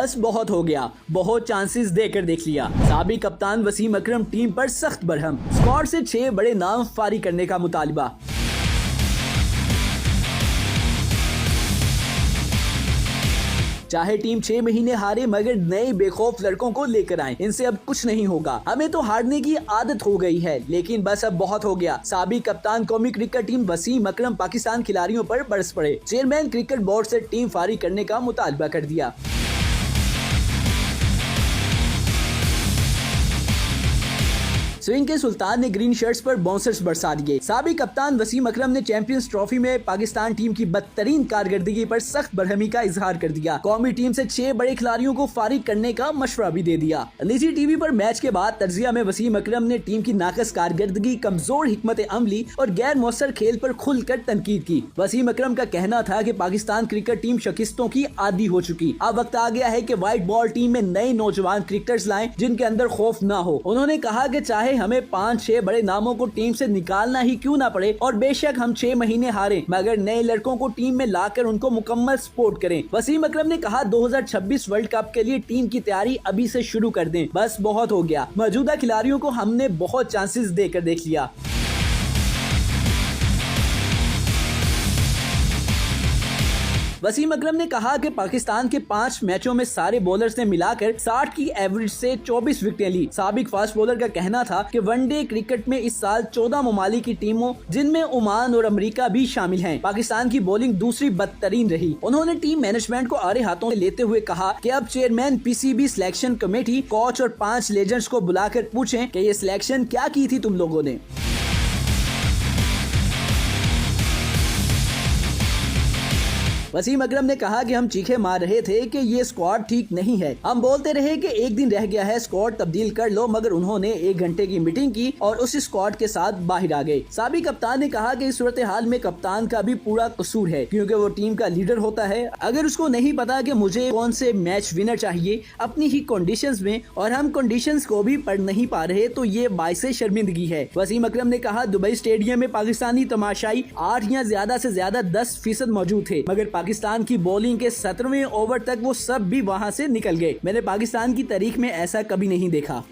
बस बहुत हो गया, बहुत चांसेस देकर देख लिया। साबिक कप्तान वसीम अकरम टीम पर सख्त बरहम, स्क्वाड से 6 बड़े नाम फारिग करने का मुतालबा। चाहे टीम 6 महीने हारे मगर नए बेखौफ लड़कों को लेकर आए, इनसे अब कुछ नहीं होगा। हमें तो हारने की आदत हो गई है, लेकिन बस अब बहुत हो गया। साबिक कप्तान कौमी क्रिकेट टीम वसीम अकरम पाकिस्तान खिलाड़ियों पर बरस पड़े। चेयरमैन क्रिकेट बोर्ड से टीम फारिग करने का मुतालबा कर दिया। स्विंग के सुल्तान ने ग्रीन शर्ट्स पर बाउंसर्स बरसा दिए। साबिक कप्तान वसीम अकरम ने चैंपियंस ट्रॉफी में पाकिस्तान टीम की बदतरीन कारकर्दगी पर सख्त बरहमी का इजहार कर दिया। कौमी टीम से 6 बड़े खिलाड़ियों को फारिग करने का मशवरा भी दे दिया। निजी टीवी पर मैच के बाद तजिया में वसीम अकरम ने टीम की नाकस कारकर्दगी, कमजोर हिकमत अमली और गैर मौसर खेल पर खुलकर तनकीद की। वसीम अकरम का कहना था कि पाकिस्तान क्रिकेट टीम शिकस्तों की आदी हो चुकी। अब वक्त आ गया है कि व्हाइट बॉल टीम में नए नौजवान क्रिकेटर्स लाएं जिनके अंदर खौफ न हो। उन्होंने कहा कि चाहे हमें 5-6 बड़े नामों को टीम से निकालना ही क्यों ना पड़े और बेशक हम 6 महीने हारे मगर नए लड़कों को टीम में लाकर उनको मुकम्मल सपोर्ट करें। वसीम अकरम ने कहा 2026 वर्ल्ड कप के लिए टीम की तैयारी अभी से शुरू कर दें, बस बहुत हो गया। मौजूदा खिलाड़ियों को हमने बहुत चांसेस देकर देख लिया। वसीम अकरम ने कहा कि पाकिस्तान के 5 मैचों में सारे बॉलर्स ने मिलाकर 60 की एवरेज से 24 विकेटें ली। साबिक फास्ट बॉलर का कहना था कि वनडे क्रिकेट में इस साल 14 ममालिक की टीमों जिनमें ओमान और अमेरिका भी शामिल हैं, पाकिस्तान की बॉलिंग दूसरी बदतरीन रही। उन्होंने टीम मैनेजमेंट को आड़े हाथों में लेते हुए कहा कि अब chairman PCB selection committee, coach और 5 लेजेंड्स को बुलाकर पूछें कि ये सिलेक्शन क्या की थी तुम लोगों ने। वसीम अकरम ने कहा कि हम चीखे मार रहे थे कि ये स्क्वाड ठीक नहीं है। हम बोलते रहे कि एक दिन रह गया है, स्क्वाड तब्दील कर लो, मगर उन्होंने 1 घंटे की मीटिंग की और उस स्क्वाड के साथ बाहर आ गए। साबिक कप्तान ने कहा कि इस सूरत हाल में कप्तान का भी पूरा कसूर है, क्योंकि वो टीम का लीडर होता है। अगर उसको नहीं पता कि मुझे कौन से मैच विनर चाहिए अपनी ही कंडीशंस में और हम कंडीशंस को भी पढ़ नहीं पा रहे, तो ये बाइसे शर्मिंदगी है। वसीम अकरम ने कहा दुबई स्टेडियम में पाकिस्तानी तमाशाई 8 या ज्यादा से ज्यादा 10% मौजूद थे, मगर पाकिस्तान की बॉलिंग के 17वें ओवर तक वो सब भी वहां से निकल गए। मैंने पाकिस्तान की तारीख में ऐसा कभी नहीं देखा।